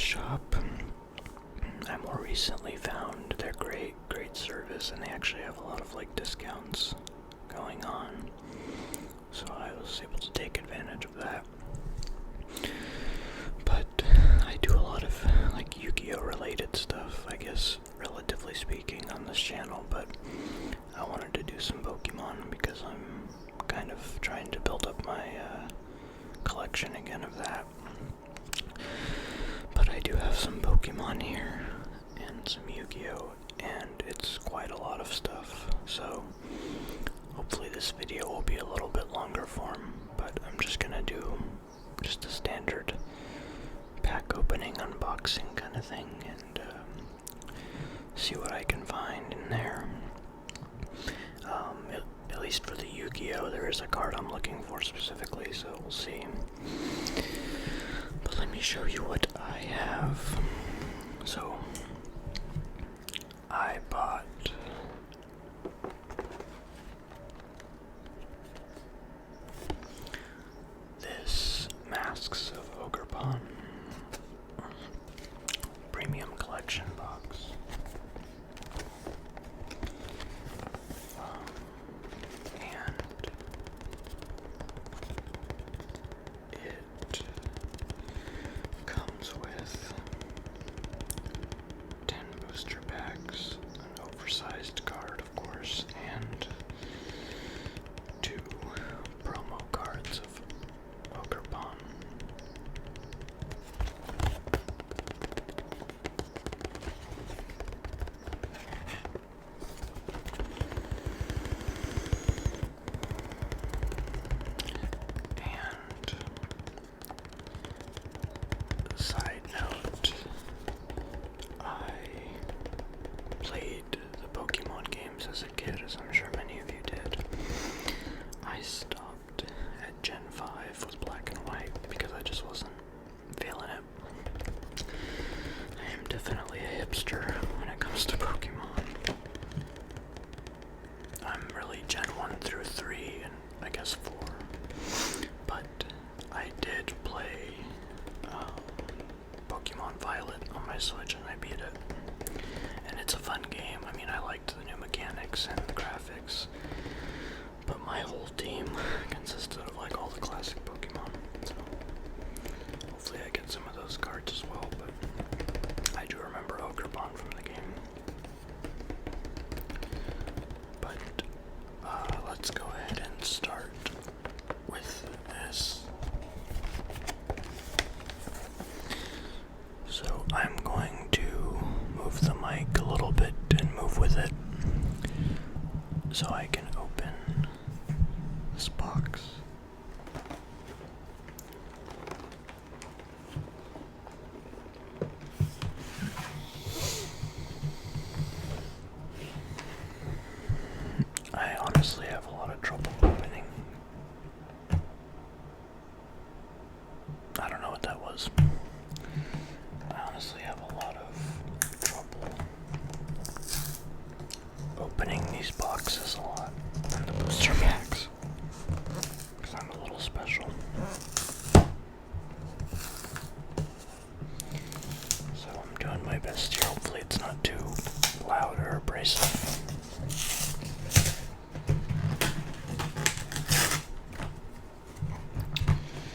shop. I more recently found their great service, and they actually have a lot of like discounts going on, so I was able to take advantage of that. But I do a lot of like Yu-Gi-Oh related stuff, I guess, relatively speaking, on this channel, but I wanted to do some Pokemon because I'm kind of trying to build up my collection again of that. But I do have some Pokemon here and some Yu-Gi-Oh, and it's quite a lot of stuff, so hopefully this video will be a little bit longer form, but I'm just gonna do just a standard pack opening unboxing kind of thing, and see what I can find in there. At least for the Yu-Gi-Oh, there is a card I'm looking for specifically, so we'll see. But let me show you what I have. So, I bought this Masks of Ogerpon premium collection box. And it comes with 10 booster packs, an oversized card, of course, and 2 promo cards of Ogerpon. And side note, I played the Pokemon games as a kid, as I'm sure many of you did. I stopped at Gen 5 with Black and White because I just wasn't feeling it. I am definitely a hipster when it comes to Pokemon. I'm really Gen 1 through 3 and I guess 4. But I did play Pokemon Violet on my Switch and I beat it. And it's a fun game. I mean, I liked the new mechanics and the graphics. But my whole team consisted of like all the classic Pokemon. So hopefully I get some of those cards as well. But I do remember Ogerpon from the game. But let's go ahead and start with this. So I'm going to move the mic a little bit and move with it so I can open this box. I honestly have a lot of trouble opening. I don't know what that was. I honestly have a lot of trouble opening these boxes a lot, and the booster packs, because I'm a little special. So I'm doing my best here. Hopefully it's not too loud or abrasive.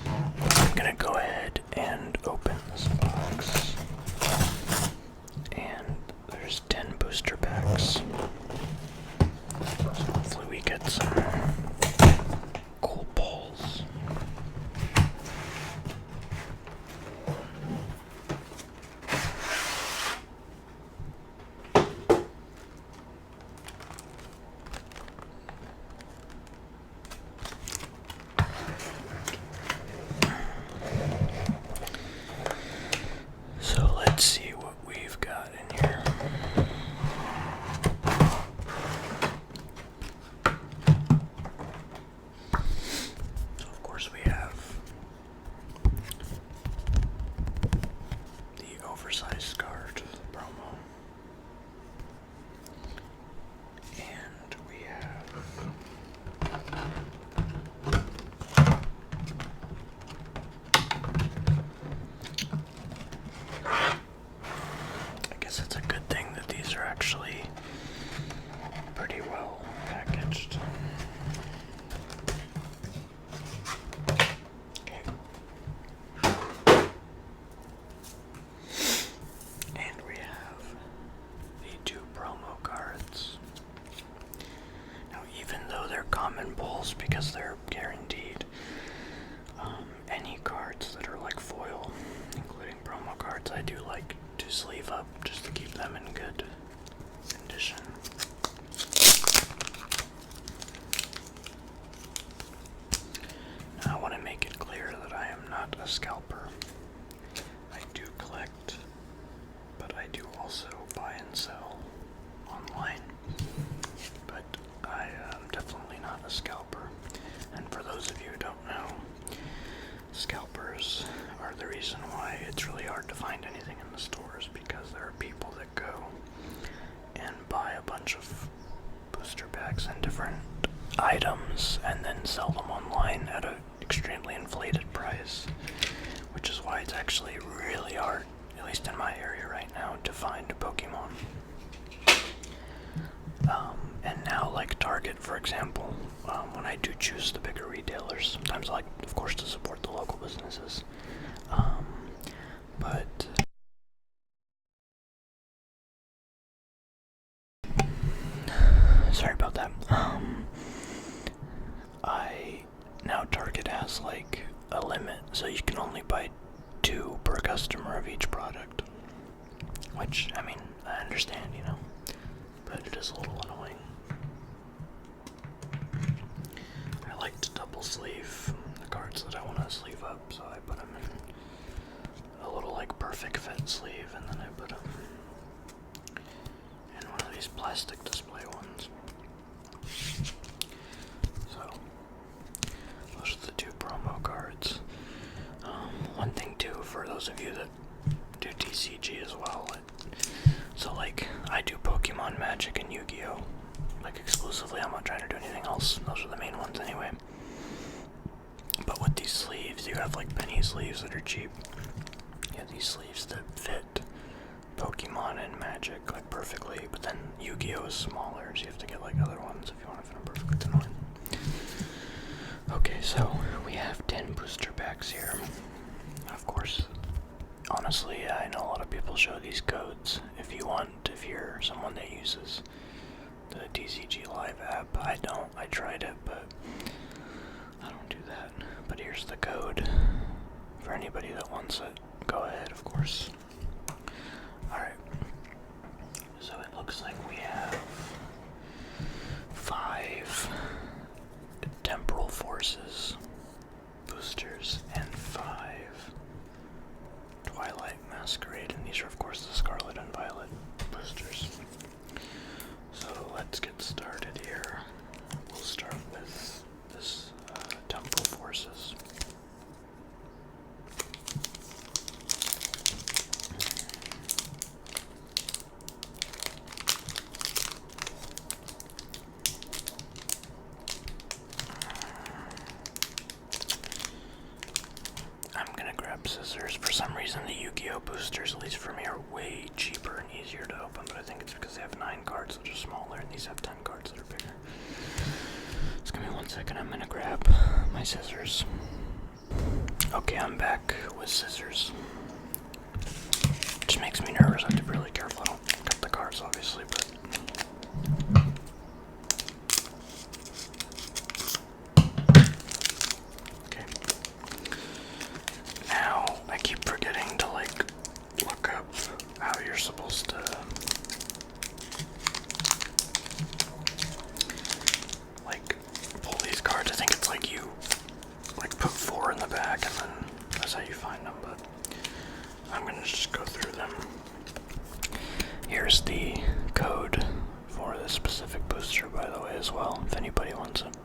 I'm gonna go ahead and open this box. And there's 10 booster packs. So hopefully we get some cool balls. So let's see what we've got in here. So of course we have the oversized card promo. And we have do also buy and sell online, but I am definitely not a scalper. And for those of you who don't know, scalpers are the reason why it's really hard to find anything in the stores, because there are people that go and buy a bunch of booster packs and different items and then sell them online at an extremely inflated price, which is why it's actually really hard, at least in my area right now, to find Pokemon. And now, like Target, for example, when I do choose the bigger retailers, sometimes I like, of course, to support the local businesses. But sorry about that. Now Target has like a limit, so you can only buy 2 per customer of each product. Which, I mean, I understand, you know, but it is a little annoying. I like to double sleeve the cards that I want to sleeve up, so I put them in a little like perfect fit sleeve, and then I put them in one of these plastic display ones. So those are the 2 promo cards. One thing too, for those of you that do TCG as well, so like I do Pokemon, Magic, and Yu-Gi-Oh! Like exclusively. I'm not trying to do anything else. Those are the main ones anyway. But with these sleeves, you have like penny sleeves that are cheap. You have these sleeves that fit Pokemon and Magic like perfectly, but then Yu-Gi-Oh! Is smaller, so you have to get like other ones if you want to fit them perfectly. It's annoying. Okay, so we have 10 booster packs here. Of course, honestly, I know a lot of people show these codes if you're someone that uses the TCG Live app. I don't. I tried it, but I don't do that. But here's the code for anybody that wants it. Go ahead, of course. Alright. So it looks like we have 5 Temporal Forces boosters and 5 Twilight Masquerade, and these are of course the Scarlet and Violet boosters. So let's get started here. We'll start with this Temporal Forces. I'm gonna grab scissors. For some reason the Yu-Gi-Oh! Boosters, at least for me, are way cheaper and easier to open, but I think it's because they have 9 cards that are smaller and these have 10 cards that are bigger. Just give me 1 second, I'm gonna grab my scissors. Okay, I'm back with scissors. Which makes me nervous. I have to be really careful. I don't cut the cards, obviously, but okay. Now I keep forgetting to like look up how you're supposed to like pull these cards. I think it's like you like put 4 in the back and then that's how you find them, but I'm gonna just go through them. Here's the code for this specific booster, by the way, as well, if anybody wants it.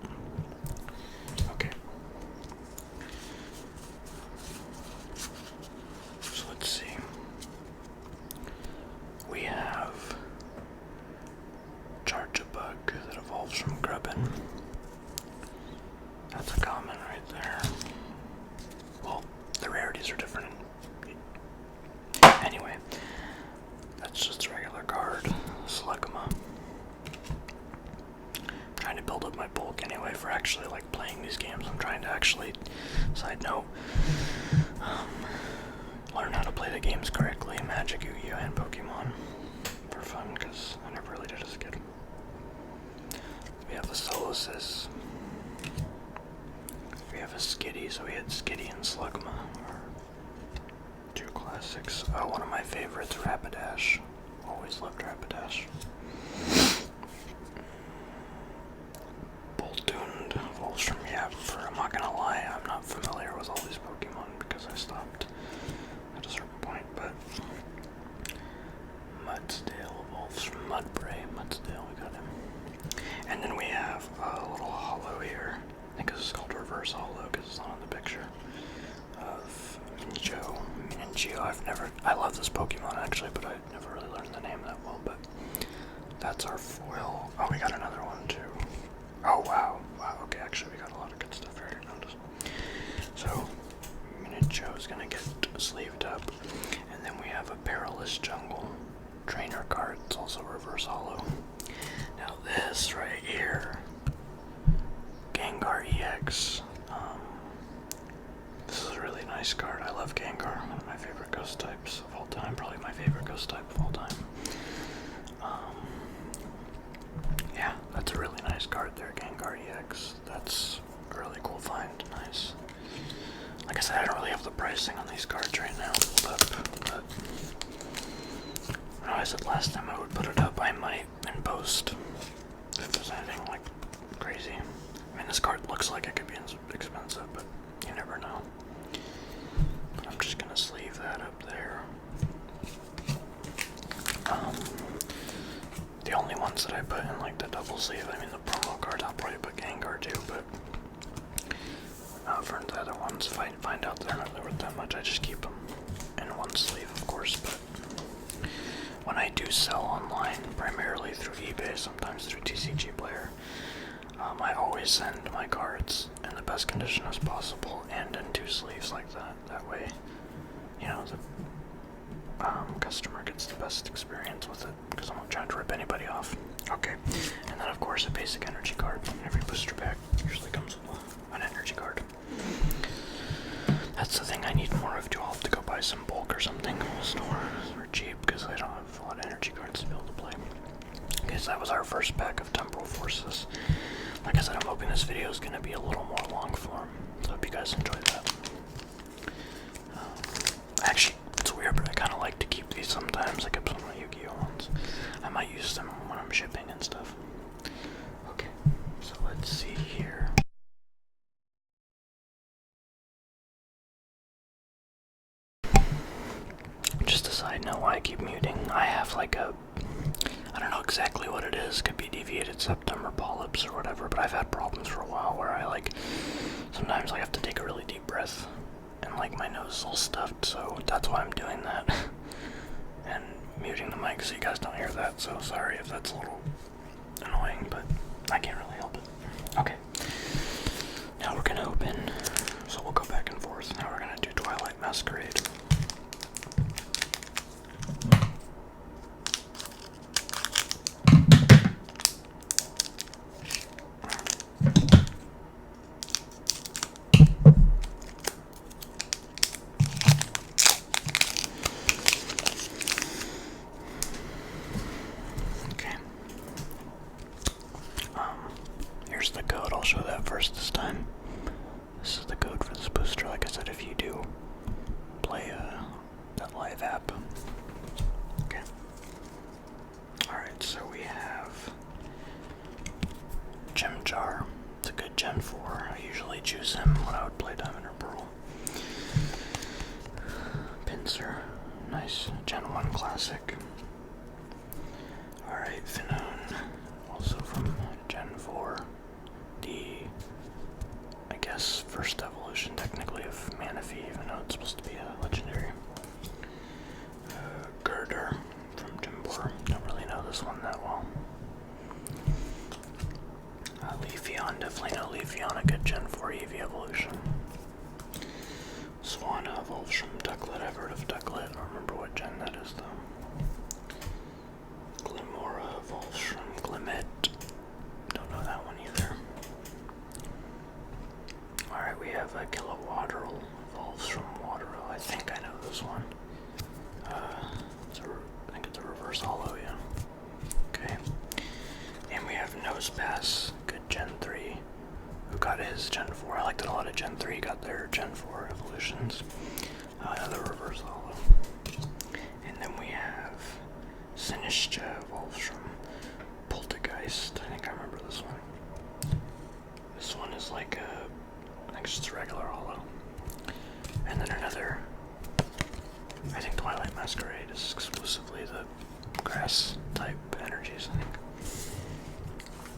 Okay. So let's see. We have Charge-a-Bug that evolves from Grubbin. That's a common right there. Well, the rarities are different. Anyway, that's just a regular card. Slugma. I'm trying to build up my bulk anyway for actually like playing these games. I'm trying to actually, side note, learn how to play the games correctly, Magic, Yu-Gi-Oh! And Pokemon, for fun, because I never really did as a kid. We have a Solosis. We have a Skitty, so we had Skitty and Slugma, or 2 classics. One of my favorites, Rapidash. Always loved Rapidash. Boltund evolves from Yapper. I'm not gonna lie, I'm not familiar with all these Pokemon because I stopped at a certain point, but reverse holo because it's not on the picture of Mincho. I love this Pokemon actually, but I never really learned the name that well, but that's our foil. Oh, we got another one too. Oh, wow. Wow, okay, actually we got a lot of good stuff here. Notice. So, Mincho's gonna get sleeved up, and then we have a Perilous Jungle trainer card. It's also reverse holo. Now this right here, Gengar EX. This is a really nice card. I love Gengar, one of my favorite ghost types of all time. Probably my favorite ghost type of all time. Yeah, that's a really nice card there, Gengar EX. That's a really cool find. Nice. Like I said, I don't really have the pricing on these cards right now pulled up, but I said last time I would put it up. I might in post if there's anything like crazy. I mean, this card looks like it could be expensive, but you never know. But I'm just gonna sleeve that up there. The only ones that I put in like the double sleeve, I mean the promo cards, I'll probably put Gengar too, but for the other ones, if I find out they're not really worth that much, I just keep them in one sleeve, of course. But when I do sell online, primarily through eBay, sometimes through TCG Player, I always send my cards in the best condition as possible and in 2 sleeves like that. That way, you know, the customer gets the best experience with it, because I'm not trying to rip anybody off. Okay, and then of course a basic energy card. Every booster pack usually comes with an energy card. That's the thing I need more of too. I'll have to go buy some bulk or something from the store for cheap, because I don't have a lot of energy cards to be able to play. Okay, so that was our first pack of Temporal Forces. Like I said, I'm hoping this video is going to be a little more long form, so I hope you guys enjoy that. Actually, it's weird, but I kind of like to keep these sometimes. I kept some of my Yu-Gi-Oh ones. I might use them when I'm shipping and stuff. Okay, so let's see here. Just a side note why I keep muting. I have like I don't know exactly what it is. Could be deviated septum or polyps or whatever, but I've had problems for a while where I sometimes I have to take a really deep breath and like my nose is all stuffed, so that's why I'm doing that. And muting the mic so you guys don't hear that, so sorry if that's a little annoying, but I can't really help it. Okay, now we're gonna open, so we'll go back and forth. Now we're gonna do Twilight Masquerade. Here's the code. I'll show that first this time. This is the code for this booster. Like I said, if you do play that live app. Okay. Alright, so we have Chimchar. It's a good Gen 4. I usually choose him when I would play Diamond or Pearl. Pinsir. Nice Gen 1 classic. Alright, Finone. Also from Gen 4. I guess, first evolution technically of Manaphy, even though it's supposed to be a legendary. Girder from Jimbor. Don't really know this one that well. Leafeon, definitely know Leafeon, a good Gen 4 EV evolution. Swanna evolves from Ducklet. I've heard of Ducklet. I don't remember what gen that is though. Glimora evolves from Glimet. Don't know that one either. Alright, we have a Kilowattle evolves from Waterel. I think I know this one. I think it's a reverse holo, yeah. Okay. And we have Nosepass, good Gen 3, who got his Gen 4. I like that a lot of Gen 3 got their Gen 4 evolutions. Another reverse holo. And then we have Sinistcha evolves from Poltergeist. I think I remember this one. This one is like I think it's just a regular holo. And then another, I think Twilight Masquerade is exclusively the grass type energies, I think.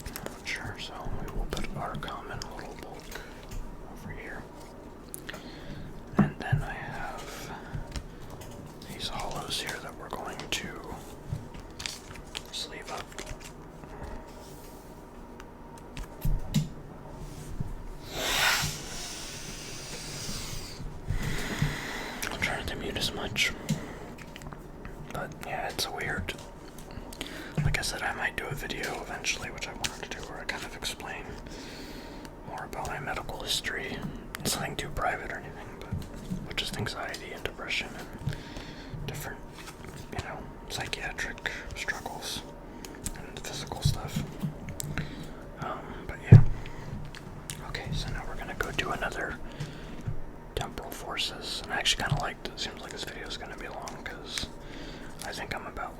I'm not sure, so we will put our common little bulk to mute as much. But yeah, it's weird. Like I said, I might do a video eventually, which I wanted to do, where I kind of explain more about my medical history. It's nothing too private or anything, but just anxiety and depression and different, psychiatric struggles and physical stuff. But yeah. Okay, so now we're gonna go do another temporal forces, and I actually kind of liked it. It seems like this video is gonna be long because I think I'm about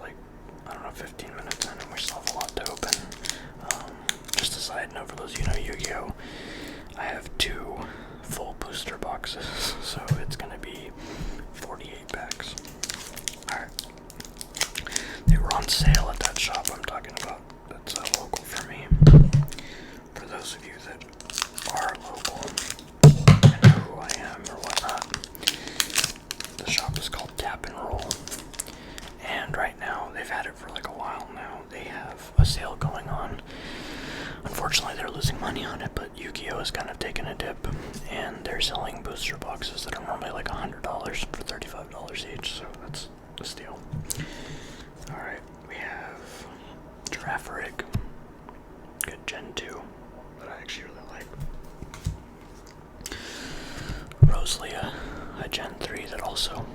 15 minutes in, and we still have a lot to open. Just a side note for those of you who know Yu-Gi-Oh, I have 2 full booster boxes, so it's gonna be 48 packs. Alright. They were on sale at that shop I'm talking about. That's local for me. For those of you that are local and know who I am or whatnot, the shop is called Tap and Roll. And right now, they've had it for a while now. They have a sale going on. Unfortunately, they're losing money on it, but Yu-Gi-Oh has kind of taken a dip, and they're selling booster boxes that are normally $100 for $35 each, so that's a steal. Alright, we have Girafarig, good Gen 2, that I actually really like. Rosalia, a Gen 3 that also,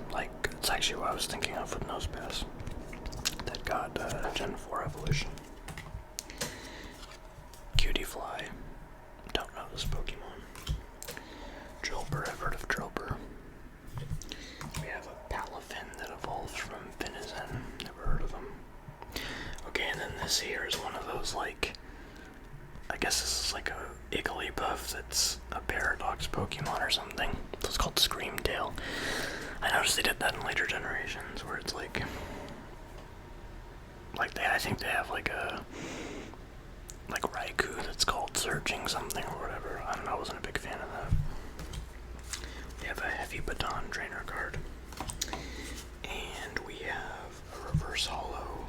it's actually what I was thinking of with Nosepass. That got Gen 4 evolution. Cutiefly. Don't know this Pokemon. Drillbur, I've heard of Drillbur. We have a Palafin that evolves from Finizen. Never heard of them. Okay, and then this here is one of those, I guess this is a Igglybuff that's a Paradox Pokemon or something. So it's called Screamtail. I noticed they did that in later generations, where it's I think they have a Raikou that's called Surging something or whatever. I don't know, I wasn't a big fan of that. We have a Heavy Baton Trainer card. And we have a Reverse Hollow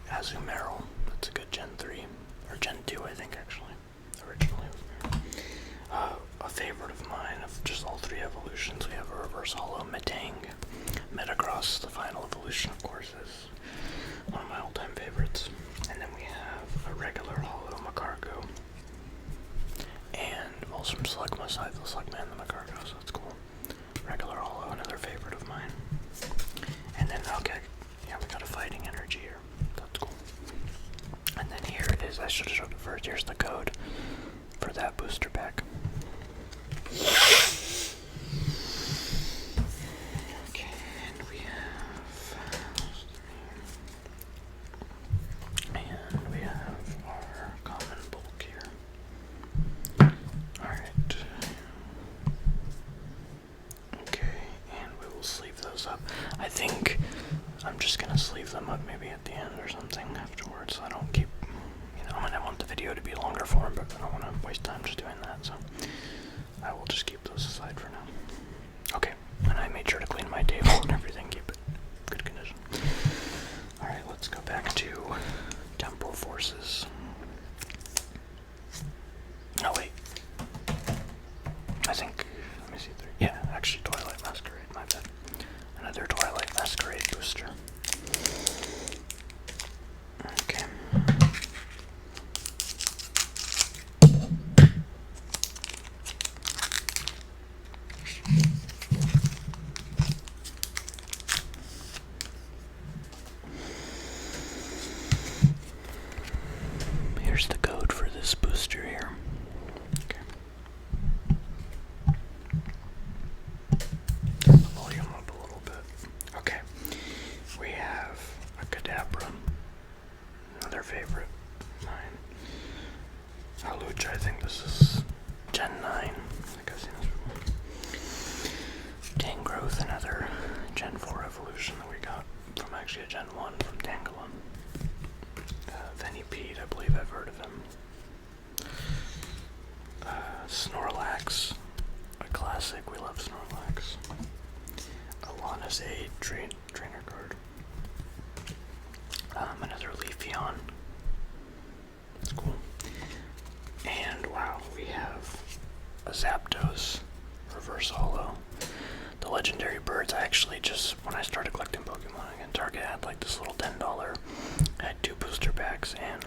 Azumarill. That's a good Gen 3. Or Gen 2, I think, actually. Originally it was a favorite of mine, of just all 3 evolutions, we have a Reverse Hollow Metang. Metagross, the final evolution, of course, is one of my all-time favorites. And then we have a regular Hollow Macargo. And also from Slugma side, the Slugman and the Macargo, so that's cool. Regular Hollow, another favorite of mine. And then, we got a Fighting Energy here. That's cool. And then here it is, I should have showed it first. Here's the code for that booster pack. Okay, and we have our common bulk here. Alright. Okay, and we will sleeve those up. I think I'm just gonna sleeve them up maybe at the end or something afterwards, so I don't keep, I want the video to be longer form, but I don't want to waste time just doing that, so I will just keep those aside for now. Okay, and I made sure to clean my table and everything, keep it in good condition. Alright, let's go back to Temporal Forces. No, wait. I think, let me see, yeah, actually Twilight Masquerade, my bad. Another Twilight Masquerade booster. Okay. Here's the code for this booster here. Okay. Turn the volume up a little bit. Okay. We have a Kadabra. Another favorite of mine. Halucha, I think this is Gen 9. I think I've seen this before. Tangrowth, another Gen 4 evolution that we got from actually a Gen 1 from Tangela. Venipede, I believe I've heard of him. Snorlax, a classic, we love Snorlax. Alana's a trainer card. Another Leafeon. That's cool. And wow, we have a Zapdos, Reverse Hollow. The legendary birds, I actually just, when I started collecting Pokemon again, Target had like this little $10, I had 2 booster packs and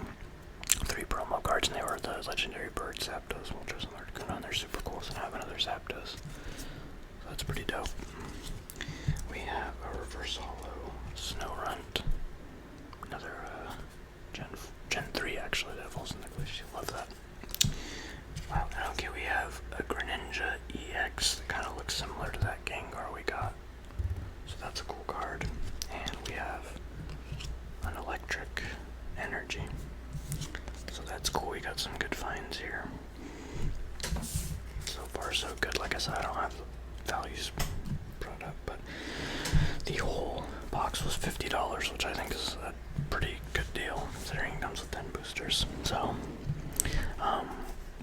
3 promo cards, and they were the legendary bird Zapdos, Moltres, and Articuno, and they're super cool, so now I have another Zapdos. So that's pretty dope. We have a reverse holo Snorunt, another Gen 3 actually, that falls in the glitch. Love that. Wow, and okay, we have a Greninja EX that kind of looks similar to that Gengar we got. So that's a cool card. And we have an electric energy. So that's cool, we got some good finds here. So far so good. Like I said, I don't have the values brought up, but the whole box was $50, which I think is a pretty good deal considering it comes with 10 boosters. So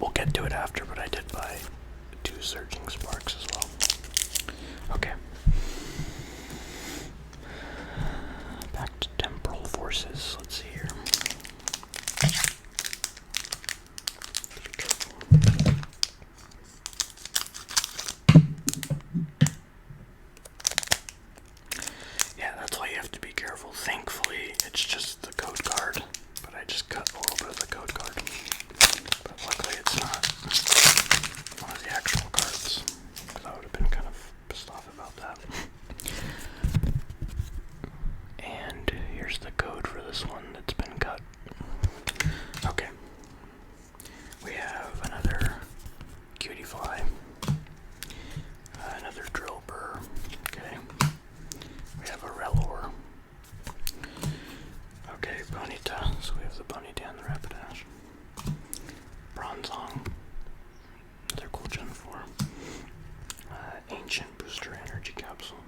we'll get to it after, but I did buy 2 Surging Sparks as well. Okay. Back to Temporal Forces. Let's see here. Yeah, that's why you have to be careful. Thankfully, it's just the code card, but I just cut a little bit of the code card. But luckily it's not one of the actual cards, because I would have been kind of pissed off about that. And here's the code for this one that's been cut. Okay. We have another Cutie Fly. Another Drillbur. Okay. We have a Rellor. Okay, Bonita. So we have the Bonita and the Rapidash. Bronzong. Another cool Gen 4. Ancient Booster Energy Capsule.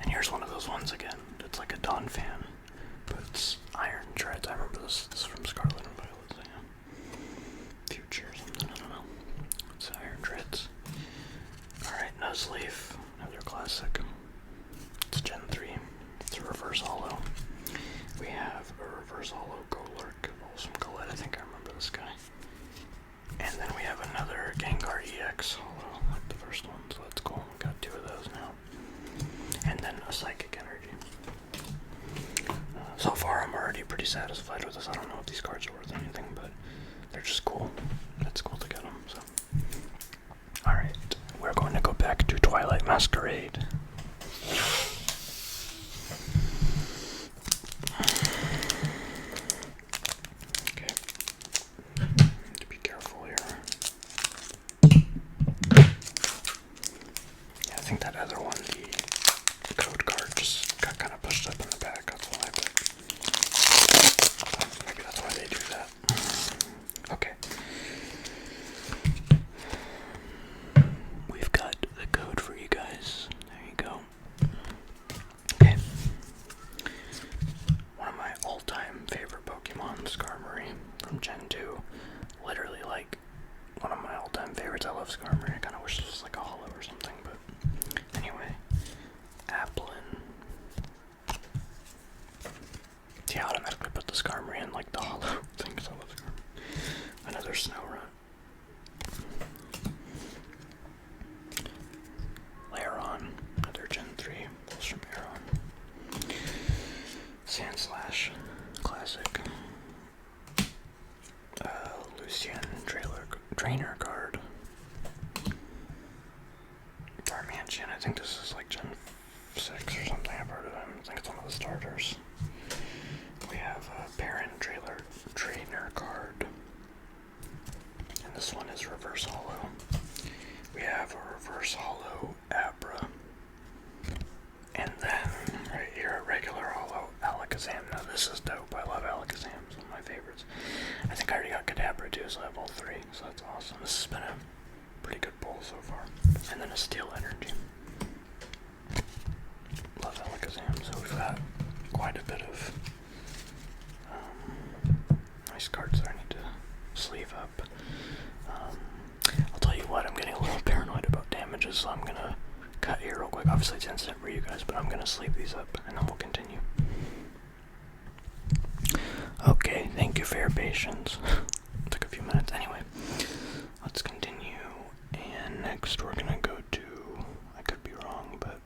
And here's one of those ones again. It's like a Dawn fan, but it's Iron Treads. I remember this is from Scarlet and Violet. So yeah. Future or something, I don't know. It's Iron Treads. Alright, Nuzleaf. Another classic. It's Gen 3. It's a reverse holo. We have a reverse holo Golurk. Also from Colette, I think I remember this guy. And then we have another Gengar EX holo, like the first one, so that's cool. We got 2 of those now. And then a Psychic Energy. So far, I'm already pretty satisfied with this. I don't know if these cards are worth anything, but they're just cool. It's cool to get them, so. Alright, we're going to go back to Twilight Masquerade. Okay. Need to be careful here. Yeah, I think that other one, the code card, just got kind of pushed up in the back. That's why, but maybe that's why they do that. Okay. We've got the code for you guys. There you go. Okay. One of my all-time favorite Pokemon, Skarmory from Gen 2. Literally, like, one of my all-time favorites. I love Skarmory. I kind of wish this was like a holo or something, but anyway. Applin. See, I automatically put the Skarmory in like the holo thing, because I love Skarmory. Another Snorunt. Lairon, another Gen 3, pulls from Aeron. Sandslash, classic. Lucian, trainer card. Darmanian, I think this is like Gen 6 or something, I've heard of him. I think it's one of the starters. We have a Baron trainer card. And this one is reverse holo. We have a reverse holo Abra. And then, right here, a regular holo Alakazam. Now this is dope. I love Alakazam. It's one of my favorites. I think I already got Kadabra too, so I have all 3. So that's awesome. This has been a pretty good pull so far. And then a Steel Energy. Love Alakazam. So we've got quite a bit of nice cards that I need to sleeve up. I'll tell you what, I'm getting a little paranoid about damages, so I'm gonna cut here real quick. Obviously it's instant for you guys, but I'm gonna sleeve these up and then we'll continue. Okay, thank you for your patience. Took a few minutes. Anyway, let's continue. And next we're gonna go to, I could be wrong, but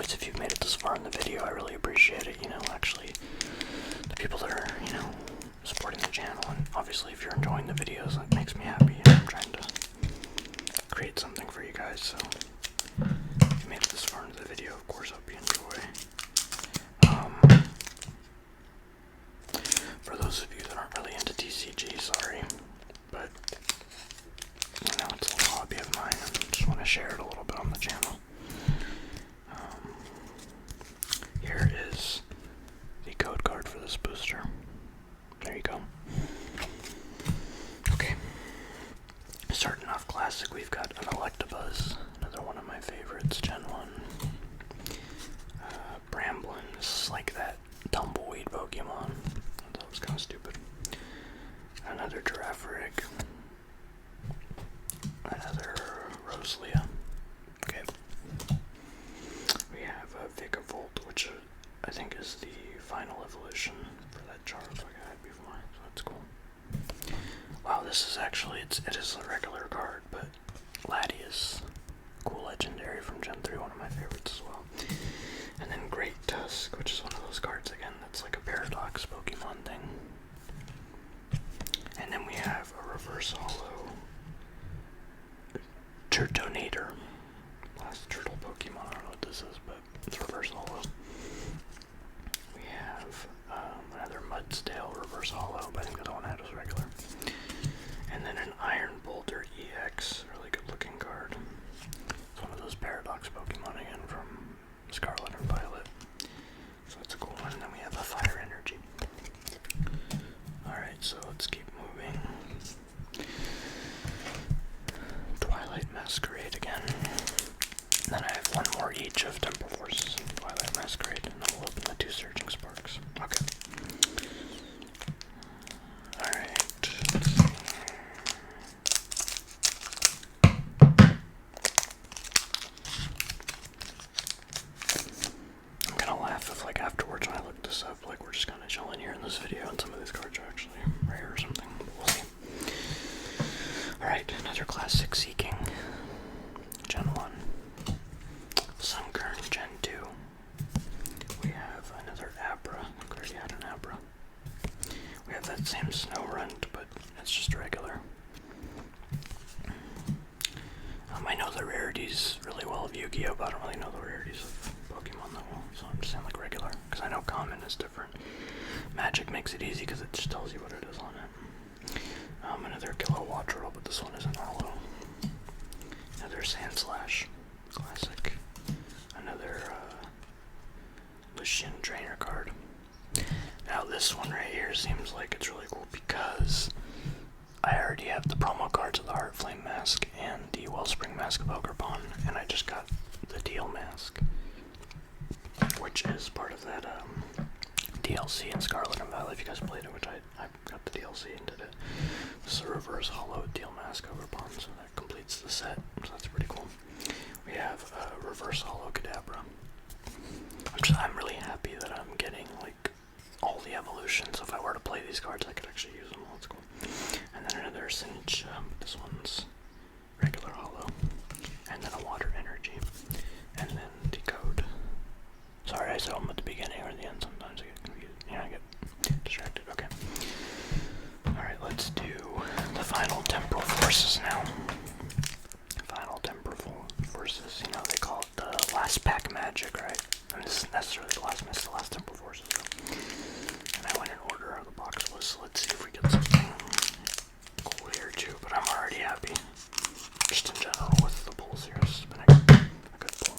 guys, if you've made it this far in the video. I really appreciate it. You know, actually, the people that are, you know, supporting the channel, and obviously if you're enjoying the videos, that makes me happy. I'm trying to create something for you guys, so if you made it this far into the video, of course, I hope you enjoy. For those of you that aren't really into TCG, sorry, but you know, it's a hobby of mine, and I just want to share it a little bit on the channel. Here is the code card for this booster. There you go. Okay. Starting off classic, we've got an Electabuzz, another one of my favorites, Gen 1. Bramblin, this is like that tumbleweed Pokemon. I thought it was kind of stupid. Another Girafarig. Another Roselia. Okay. We have a Vigavolt, which I think is the final evolution for that Charizard I had before, so that's cool. Wow, this is actually, it is a regular card, but Latias, cool legendary from Gen 3, one of my favorites as well. And then Great Tusk, which is one of those cards, again, that's like a Paradox Pokemon thing. And then we have a Reverse Holo Turtonator. Last turtle Pokemon, I don't know what this is, but it's Reverse Holo. We have another Mudsdale Reverse Holo, but I think the one I had was regular. And then an Iron Boulder EX, really good looking card. It's one of those Paradox Pokemon again from Scarlet and Violet. So that's a cool one. And then we have a Fire Energy. Alright, so let's keep moving. Twilight Masquerade again. And then I have one more each of Temple Forces and Twilight Masquerade, and then we'll open the 2 Surging Sparks. Okay. Alright. I'm gonna laugh if, like, afterwards when I look this up, like, we're just kinda chilling here in this video, and some of these cards are actually rare or something. We'll see. Alright, another classic Seeking. Gen 1. Sunkern, Gen 2. We have another Abra. I already had an Abra. We have that same Snorunt, but it's just regular. I know the rarities really well of Yu-Gi-Oh, but I don't really know the rarities of Pokemon that well, so I'm just saying like regular, because I know common is different. Magic makes it easy because it just tells you what it is on it. Another Kilowattrel, but this one isn't hollow. Another Sandslash, classic. Another Lucian Trainer card. Now this one right here seems like it's really cool because I already have the promo cards of the Heartflame Mask and the Wellspring Mask of Ogerpon, and I just got the Deal Mask, which is part of that DLC in Scarlet and Violet. If you guys played it, which I got the DLC and did it. This is a Reverse Holo Deal Mask Ogerpon, so that completes the set, so that's pretty cool. We have a Reverse Holo Kadabra. I'm really happy that I'm getting like all the evolutions. So if I were to play these cards, I could actually use them. That's cool. And then another Cinch. This one's regular holo. And then a Water Energy. And then Decode. Sorry, I said them at the beginning or the end. Sometimes I get confused. Yeah, I get distracted. Okay. Alright, let's do the final Temporal Forces now. Final Temporal Forces. You know, they call it the last pack magic, right? And this isn't necessarily the last miss, the last Temporal Forces. So. And I went in order how the box was, so let's see if we get something cool here too. But I'm already happy, just in general, with the pulls here. This has been a good pull.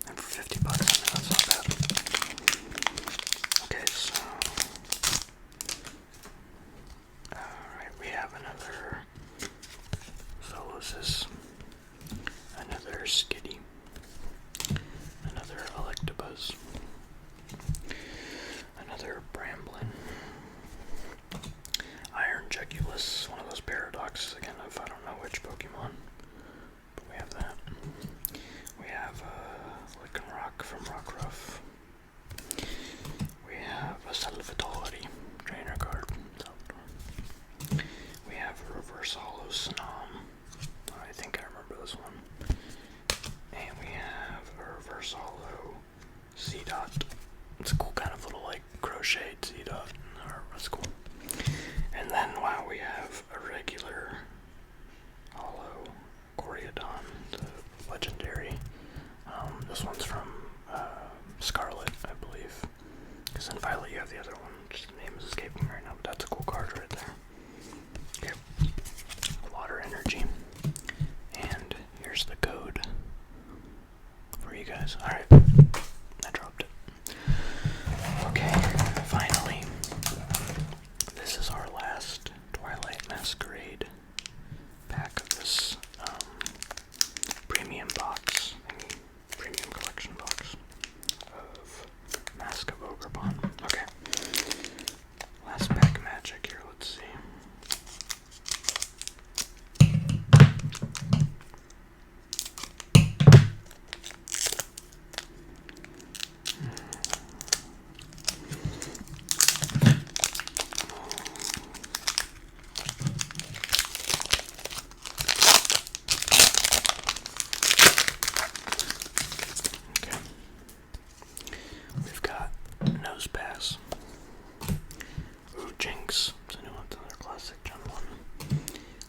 And for $50, I mean, that's not bad. Okay, so alright, we have another Solosis, another Skitty, another Electabuzz, another Bramblin, Iron Jegulus, one of those Paradoxes again of I don't know which Pokemon, but we have that. We have Lycanroc from Rockruff. We have a Salvatore trainer card. We have a Reverse Holo Snom. I think I remember this one. legendary. This one's from Scarlet, I believe. Because in Violet you have the other one, which the name is escaping me right now, but that's a cool card right there. Okay. Water energy. And here's the code for you guys. Alright. I dropped it. Okay, finally. This is our last Twilight Masquerade pack of this premium box, premium collection box of Mask of Ogrepon. Okay. Last pack of magic here, let's see. Pass. Ooh, Jinx. So I know what's another classic Gen 1.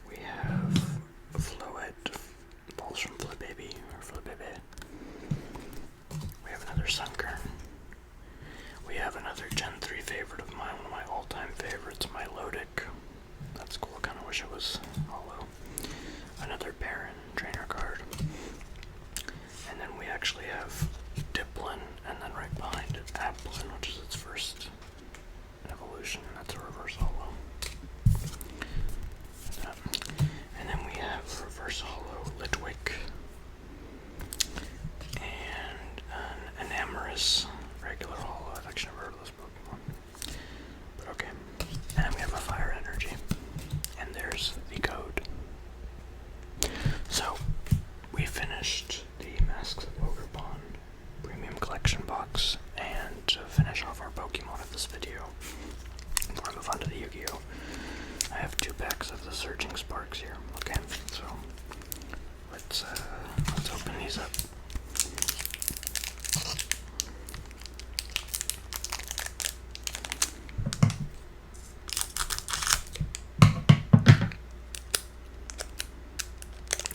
We have Floette, balls from Flabébé, or Flabébé. We have another Sunkern. We have another Gen 3 favorite of mine, one of my all-time favorites, my Lodic. That's cool, I kinda wish it was hollow. Another Baron trainer card. And then we actually have Diplin, and then right behind it, Applin, which is its first evolution, and that's a reverse hollow. And then we have reverse hollow Litwick, and an Enamorous regular hollow. I've actually never heard of this Pokemon, but okay. And then we have a Fire Energy, and there's the code. So, we finished the Masks of Ogrepon premium collection box, and to finish off our Pokemon of this video, before I move on to the Yu-Gi-Oh, I have 2 packs of the Surging Sparks here. Okay, so let's open these up.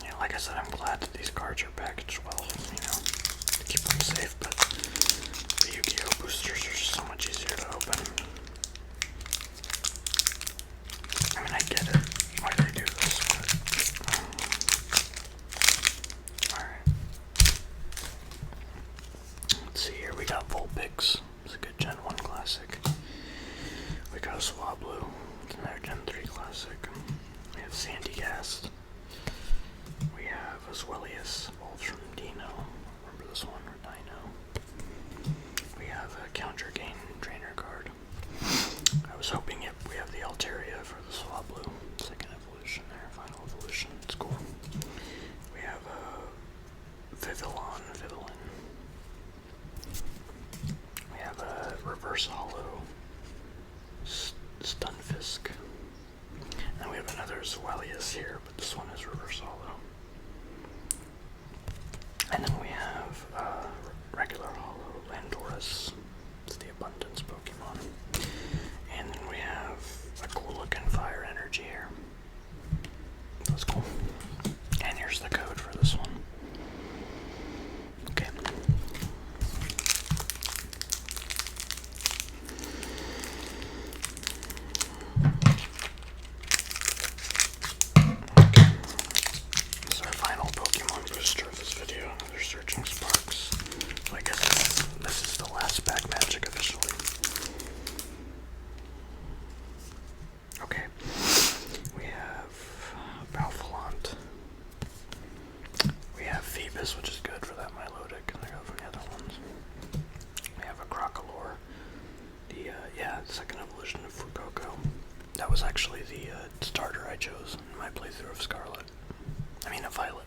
Yeah, like I said, I'm glad that these cards are packaged well, to keep them safe, but the Yu-Gi-Oh boosters are just so much easier to open. I mean, I get it, why they do this, but alright. Let's see here, we got Vulpix, it's a good Gen 1 classic. We got a Swablu, it's another Gen 3 classic. We have Sandygast. We have a Swellius, balls from Dino. Remember this one, or Dino. We have a Counter Gain trainer card. I was hoping we have the Altaria for the Swablu. Second evolution there, final evolution. It's cool. We have a Vivillon. We have a reverse hollow Stunfisk. And we have another Swellius here, but this one is reverse hollow. And then we have regular hollow Landorus. It's the Abundance Pokemon. And then we have a cool looking Fire Energy here. That's cool. And here's the code for this one. Okay. This is our final Pokemon booster of this video. Another Surging Sparks. So I guess this is the last pack magic officially. Okay. We have Balfalant. We have Phoebus, which is good for that Milotic, and I got from the other ones. We have a Crocolore. The second evolution of Fuecoco. That was actually the starter I chose in my playthrough of Scarlet. I mean, of Violet.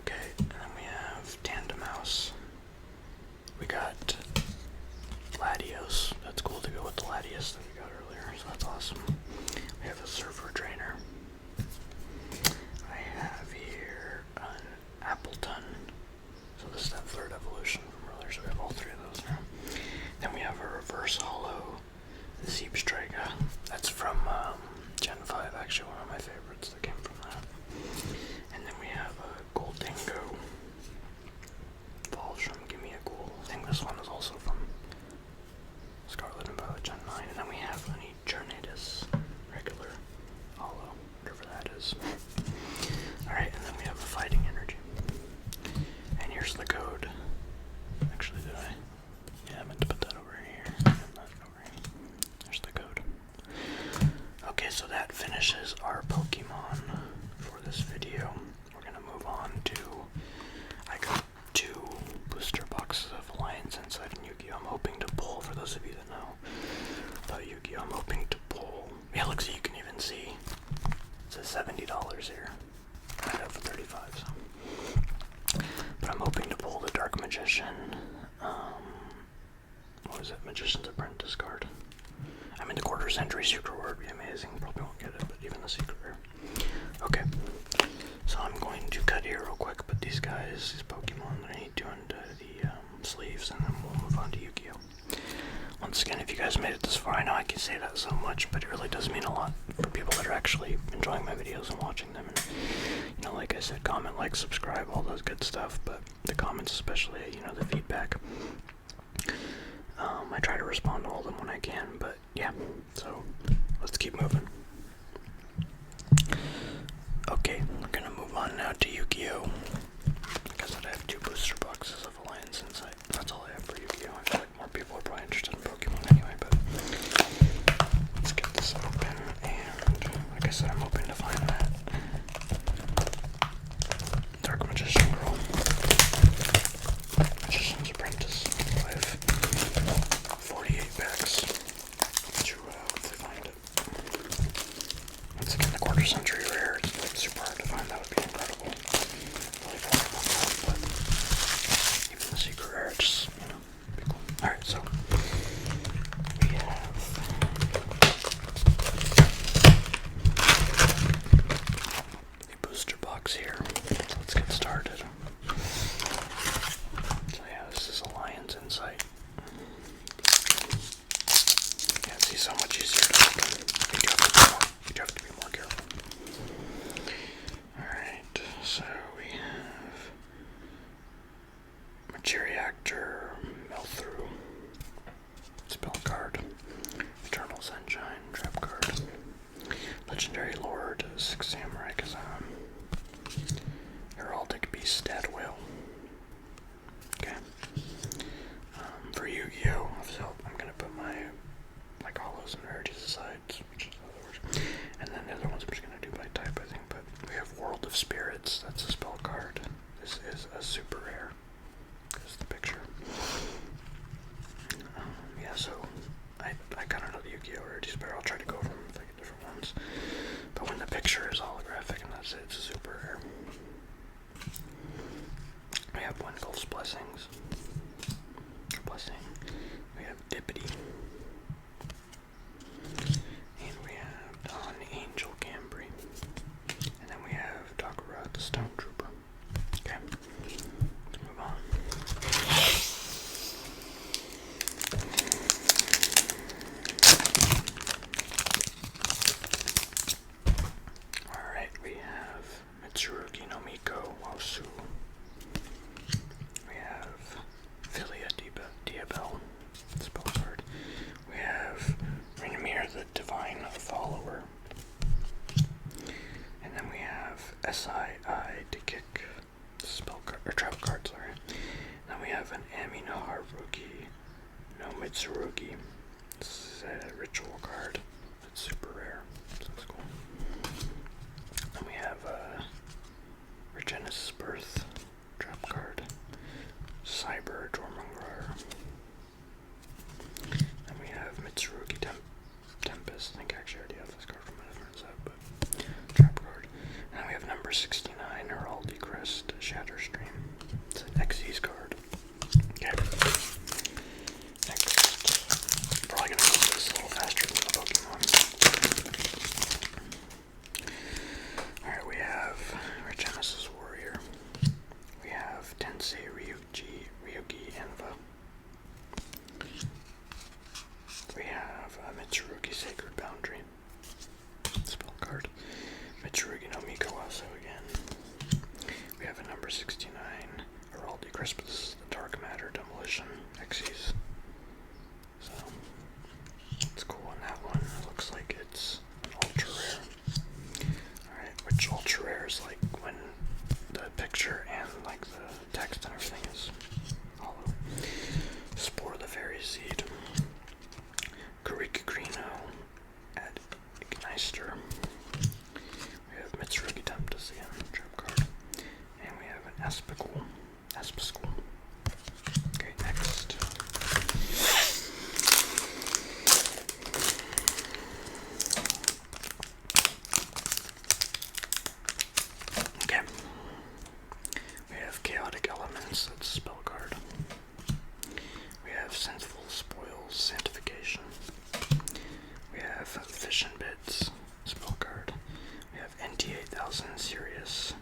Okay, and then we have Tandemaus. We got Latios. That's cool to go with the Latios that we got earlier, so that's awesome. We have a Surfer Trainer. I have here an Appleton. So this is that third evolution from earlier, so we have all 3 of those now. Then we have a reverse hollow Zeepstrega. That's from Gen 5, actually one of my favorites. these guys, these Pokemon that I need to undo the sleeves, and then we'll move on to Yu-Gi-Oh! Once again, if you guys made it this far, I know I can say that so much, but it really does mean a lot for people that are actually enjoying my videos and watching them. And, you know, like I said, comment, like, subscribe, all those good stuff, but the comments especially, you know, the feedback. I try to respond to all of them when I can, but yeah, so let's keep moving. Okay, we're gonna move on now to Yu-Gi-Oh! Like I said, I have 2 booster boxes of Alliance Insight. That's all I have for Yu-Gi-Oh! I feel like more people are probably interested in Pokemon anyway, but let's get this open, and like I said, I'm hoping to find that Dark Magician Girl. Magician's Apprentice. I have 48 packs to hopefully find it. Once again, the quarter century rare, it's like super hard to find. That would be incredible. Really fun Pokemon, but even the secret rare, it's just, you know, be cool. Alright, so we have a booster box here. Let's get started. So yeah, this is Alliance Insight. Yeah, see, so much easier to open. You do have to be more careful. Alright, so we have Reactor, Melthru, Spell Card, Eternal Sunshine, Trap Card, Legendary Lord, 6 Samurai Kazan, Heraldic Beast, Dead Whale. Okay. For Yu-Gi-Oh! So I'm gonna put my hollows and rarities aside, which is how that works. And then the other ones I'm just gonna do by type, I think. But we have World of Spirits, that's a spell card. This is a super rare. This is the picture. Yeah, so I kind of know the Yu-Gi-Oh! Rarities better. I'll try to go over them if I get different ones. But when the picture is holographic and that's it, it's a super rare. We have Wengulf's Blessings. Blessing. We have Dippity. And we have Dawn Angel Cambry. And then we have Takura the Stone Trooper. Okay. Let's move on. Alright, we have Mitsurugi no Miko Wasu. We have Philia Diabell, spell card. We have Rainamir the Divine Follower. And then we have SII to kick, spell card, or trap card, sorry. And then we have an Ami no Haruki no Mitsurugi. This is a ritual card. It's super rare, so that's cool. Then we have Regenesis Birth, trap card. Cyber Dormungrar. Then we have Mitsurugi Tempest. I think I actually already have this card from a different set, but trap card. And then we have number 69, Heraldic Crest, Shatterstream. It's an Xyz card. Okay. Next. Probably gonna move this a little faster than the Pokemon. Alright, we have Regenesis Warrior. We have Tensei Ryugi Enva. We have Mitsurugi Sacred Boundary. Spell card. Mitsurugi no Mikowasu again. We have a number 69, Heraldic Crispus, the Dark Matter Demolition, Xyz. So, it's cool on that one. It looks like it's an ultra rare. Alright, which ultra rare is like when the picture and like the text and everything is hollow. Spore the Fairy Seed. Kurikakrino at Ignister. We have Mitsurugi Tempest again, trap card. And we have an Aspical. Okay, next. Okay. We have Chaotic Elements, that's a spell card. We have Sensible Spoils, Sanctification. We have Fission Bits, spell card. We have NT8000, Sirius.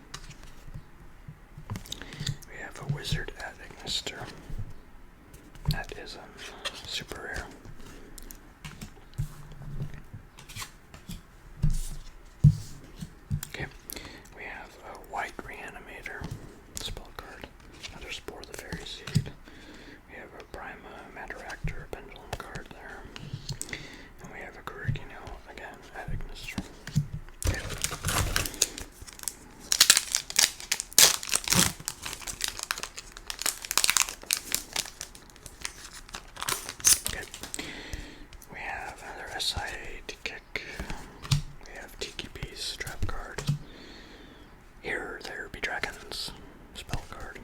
Dragons spell card.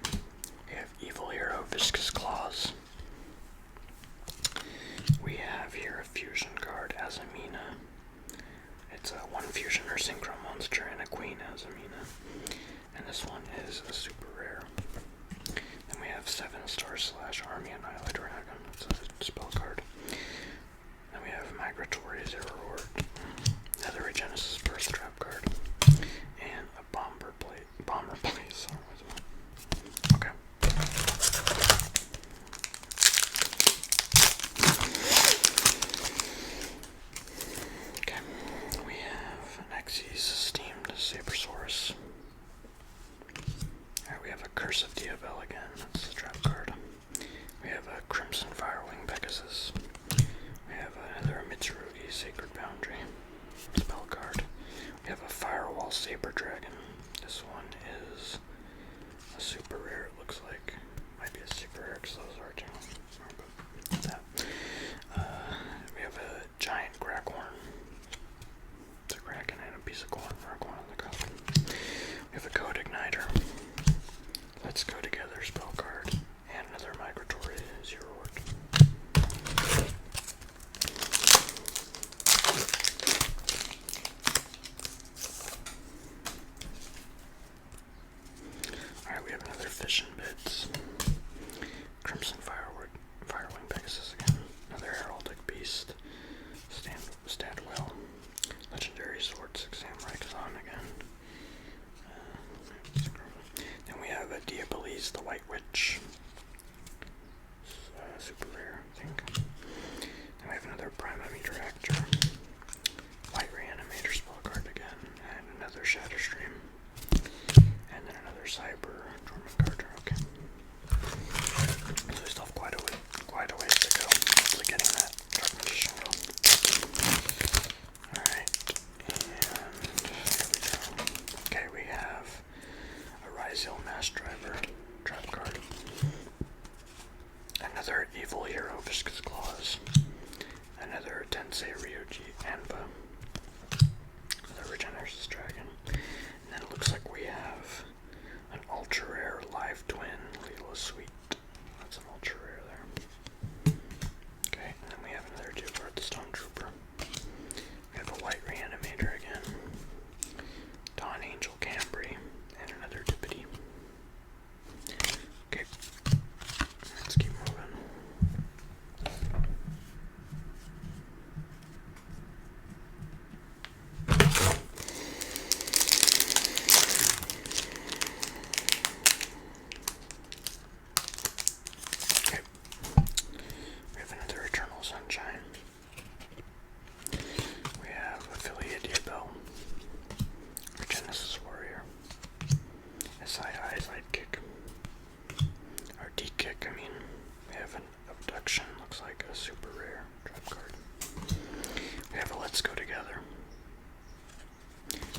We have Evil Hero Viscous Claws. We have here a fusion card, Azamina. It's a 1 fusion or synchro monster and a queen Azamina. And this one is a super rare. Then we have 7-star / Army Annihilate Dragon. It's a spell card. Then we have Migratory Zero Reward. Another Genesis Burst Trap card. And a Bomber Plate. Sorry. Okay. Okay. We have an Xyz Steamed Sabersaurus. Alright, we have a Curse of Diabel again. That's the trap card. We have a Crimson Firewing Pegasus. We have another Mitsurugi Sacred Boundary spell card. We have a Firewall Saber Dragon. This one is a super rare, it looks like. Might be a super rare because those are too. But that. We have a Giant Crackhorn. It's a kraken and a piece of corn or a corn on the ground. We have a Code Igniter. Let's Go Together spell card. And another Migratory Zero Word. Alright, we have another Fish and Bits. Crimson Firewing Pegasus again. Another Heraldic Beast. Stadwell. Legendary Swords Samurai Kazan again. Then we have a Diabolese the White Witch. Super rare, I think. Then we have another Primameter Actor. White Reanimator spell card again. And another Shadow Stream. And then another Cyber Dormant card. Okay. So we still have quite a ways to go. Hopefully getting that Dark Magician go. Alright. And here we go. Okay, we have a Ryzel Mass Driver trap card. Another Evil Hero Viscous Claws. Another Tensei Ryoji Anba. Another Regenesis Dragon. And then it looks like we have an ultra rare Live Twin Leela Sweet. That's an ultra rare there. Okay, and then we have another two-card Stone Trooper. We have a White Reanimator again. Dawn Angel Cambry. And another Dippity. Okay, let's keep moving. Okay, we have another Eternal Sunshine. We have Affiliate Diabel. Genesis Warrior. A Side-Eye Sidekick. Or D-Kick, I mean. We have an Abduction, looks like a super rare trap card. We have a Let's Go Together.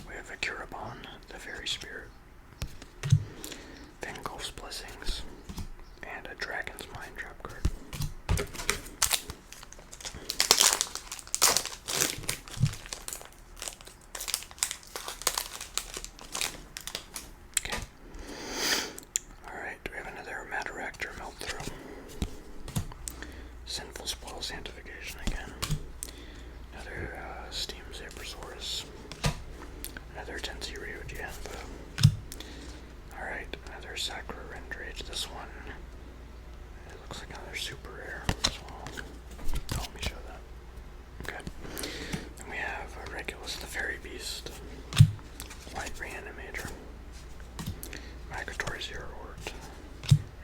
We have a Curabon, the Fairy Spirit. Vengulf's Blessings. And a Dragon's Mind trap card. Okay. Alright, we have another Mataractor Melt Throw. Sinful Spoil Sanctification again. Another Steam Sabersaurus. Another Tensei Ryoji Anba. Alright, another Sakura Rendrage. This one, it looks like another super rare as well. Oh, let me show that. Okay. Then we have Regulus the Fairy Beast. White Reanimator. Migratory Zero Word.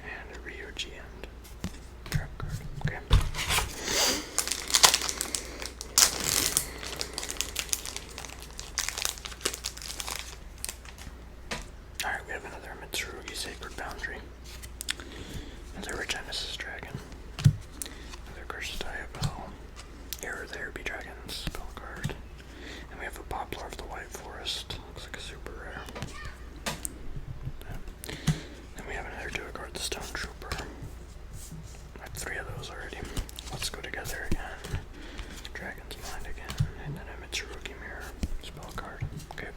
And a Ryoji End trap card. Okay. Alright, we have another Mitsurugi Sacred Boundary. Another Regenesis Dragon. Another Curse of Diabel. Error There Be Dragons spell card. And we have a Poplar of the White Forest. Looks like a super rare. Then we have another Duo-Guard the Stone Trooper. I have 3 of those already. Let's Go Together again. Dragon's Mind again. And then a Mitsurugi Mirror spell card. Okay.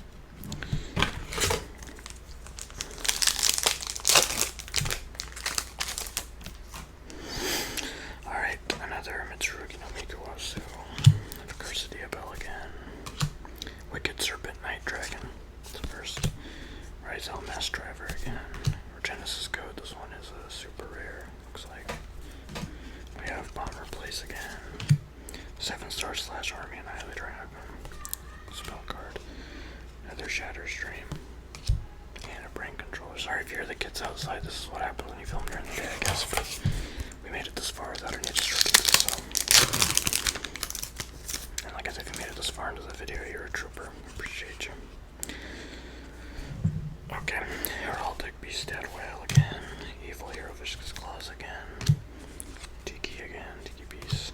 Mass Driver again. Or Genesis Code, this one is a super rare, looks like. We have Bomber Place again. 7-star / Army Annihilator spell card. Another Shatter Stream. And a Brain Controller. Sorry if you hear the kids outside, this is what happens when you film during the day, I guess, but we made it this far without our ninja striking, so. And like I said, if you made it this far into the video, you're a trooper. Appreciate you. Okay, Heraldic Beast Dead Whale again. Evil Hero Vicious Claws again. Tiki again, Tiki Beast.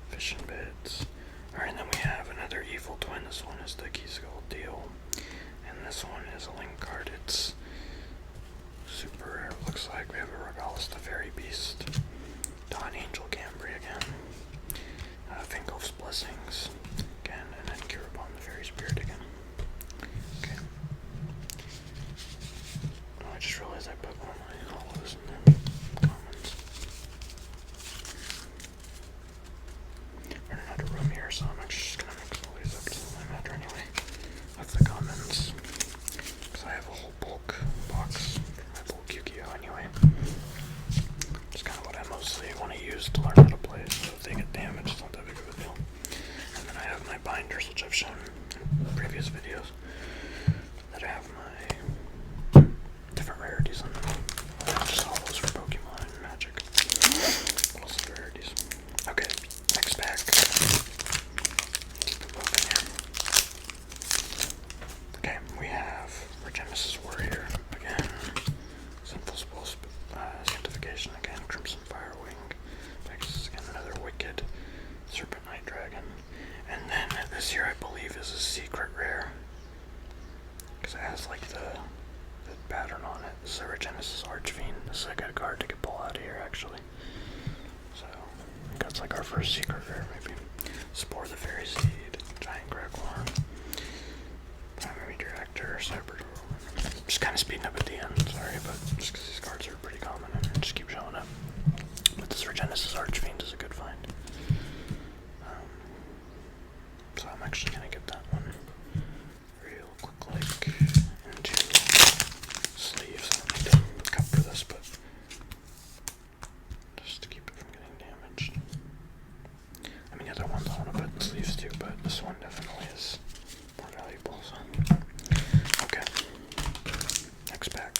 Fish and Bits. Alright, and then we have another Evil Twin. This one is the Key Skull Deal. And this one is a link card. It's super rare, it looks like. We have a Regalis the Fairy Beast. Dawn Angel Cambry again. Fingolf's Blessings again. And then Kiribon the Fairy Spirit again. Okay. Oh, I just realized I put one of my hollows in there. Commons. Running out of room here, so I'm actually just gonna mix all these up to the matter anyway. Of the commons. Because I have a whole bulk box for my bulk Yu-Gi-Oh! Anyway. It's kind of what I mostly want to use to learn how to play, so if they get damaged, it's not that big of a deal. And then I have my binders, which I've shown in previous videos, that I have my different rarities on them. Just all those for Pokemon and Magic. Also rarities. Okay, next pack. Keep it moving here. Okay, we have Regenesis Warrior again. Sinful Spell Sanctification again. Crimson Firewing. Pegasus again. Another Wicked Serpent Night Dragon. And then this here I believe is a secret rare. Because it has like the pattern on it. This is a Regenesis Archfiend. This is a good card to get pull out of here actually. So I think that's like our first secret rare maybe. Spore the Fairy Seed. Giant Greghorn. Primary Director. Cyber. Just kind of speeding up at the end, sorry, but just because these cards are pretty common and just keep showing up. But this Regenesis Archfiend is a good find. So I'm actually going to get that one real quick, like, into sleeves. I don't need a cup for this, but just to keep it from getting damaged. I mean, the other ones I want to put in sleeves too, but this one definitely is more valuable, so. Okay. Next pack.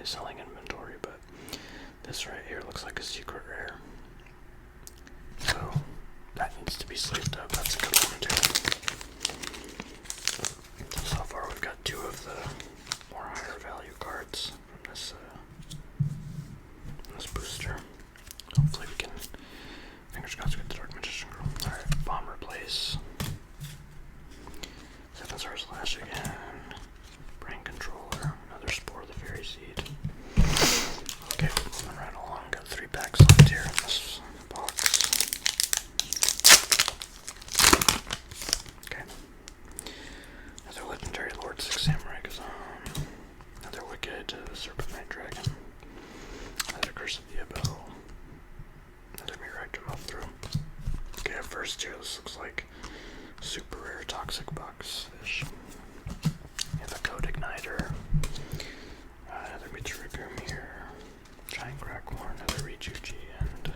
selling inventory, but this right here looks like a secret rare. So that needs to be sleeved up. That's a good one too. So far we've got 2 of the more higher value cards from this booster. Hopefully we can, fingers crossed, get the Dark Magician Girl. Alright, Bomber Place. 7-star slash again. Brain Controller. Another Spore of the Fairy Seed. Okay, moving right along. Got 3 packs left here in this box. Okay. Another Legendary Lord 6 Samurai Kazan. Another Wicked Serpent Knight Dragon. Another Curse of the Abyss. Another Miractum up through. Okay, first here, this looks like super rare Toxic Box fish. We have a Code Igniter. Another Mitsuragumi here. Giant Crackhorn, another Ryuji and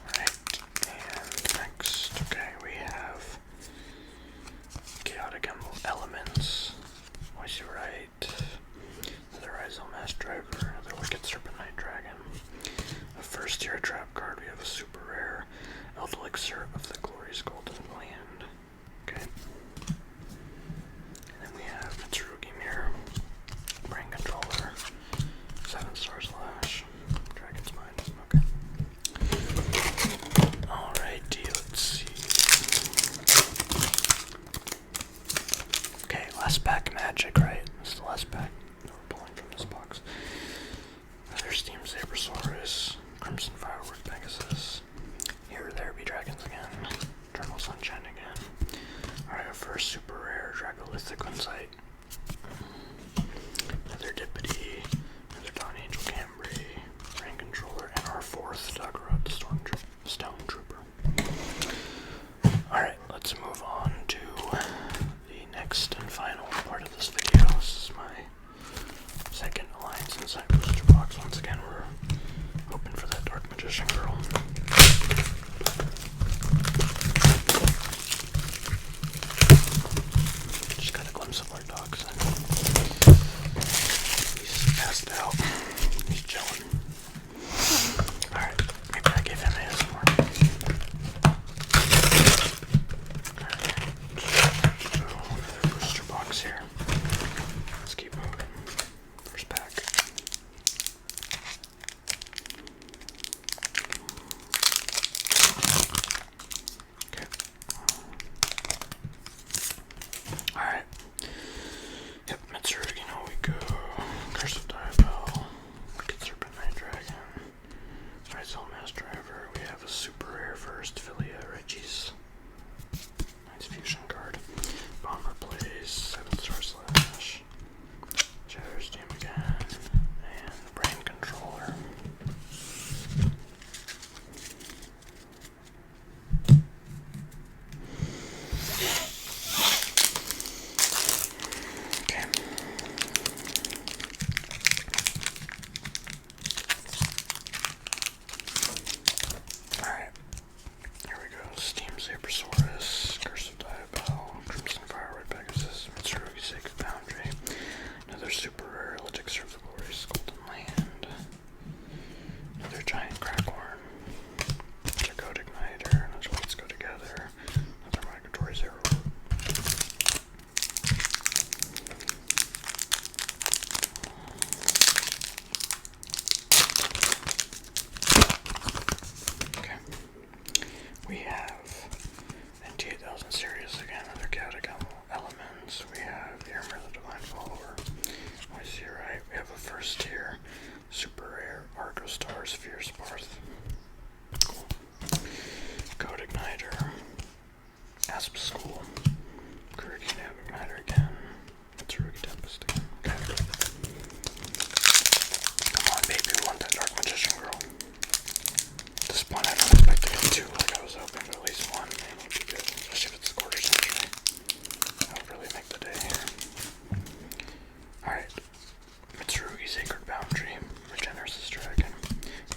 Alright, and next, okay, we have Chaotic Elements. Was you right? Another Isomass Driver, another Wicked Serpent Knight Dragon. A first tier trap card, we have a super rare Elixir of the Glorious Golden Land. Okay. And then we have Mitsurugi Mirror, Brain Controller, 7-star slash, Dragon's Mind. Okay. Alrighty, let's see. Okay, last pack magic, right? This is the last pack that we're pulling from this box. Another Steam Sabersaurus, Crimson Firework Pegasus. Here, there be dragons again. Eternal Sunshine again. Alright, our first super rare Dragolithic Insight. Another Dippity. Another Dawn Angel Cambry. Brain Controller. And our 4th Daggerot Stone Trooper. Alright, let's move on to the next and final part of this video. This is my second Alliance Insight booster box. Once again, we're hoping for that Dark Magician Girl. Just got a glimpse of our dogs. He's passed out. He's chilling. Alright, maybe I gave him ASMR. Alright, so another booster box here. Let's keep moving. First pack. Okay. Alright. Yep, Mitsurugi no Wiko. Curse of Diabell. Wicked Serpent Knight Dragon. Isomass Driver. We have a super rare first Philia Regis. Nice fusion card. Bomber Plays. 7-star slash. Shatter's Team again. And Brain Controller. Okay. Alright. Here we go. Steam Sabersaurus, Curse of Diabell, Crimson Firewood Pegasus, Mitsurugi Sacred Boundary, another super rare Elixir of the Glorious Golden Land, another Giant Crackhorn, another Code Igniter, another Let's Go Together, another Migratory Zero. Okay. We have NT8000 series again, another Chaotic Elements. We have Yrmir the Divine Follower. I see right. We have a first tier super rare Argo Stars Fierce Barth. Cool. Code Igniter. Asp School. Kurugi Nav Igniter again. Mitsurugi Tempest again. Okay. Come on, baby, we want that Dark Magician Girl. At this point, I don't expect to get 2 like I was hoping, but at least 1 man would be good, especially if it's a quarter century. That would really make the day here. Alright. Mitsurugi Sacred Boundary. Regenesis Dragon.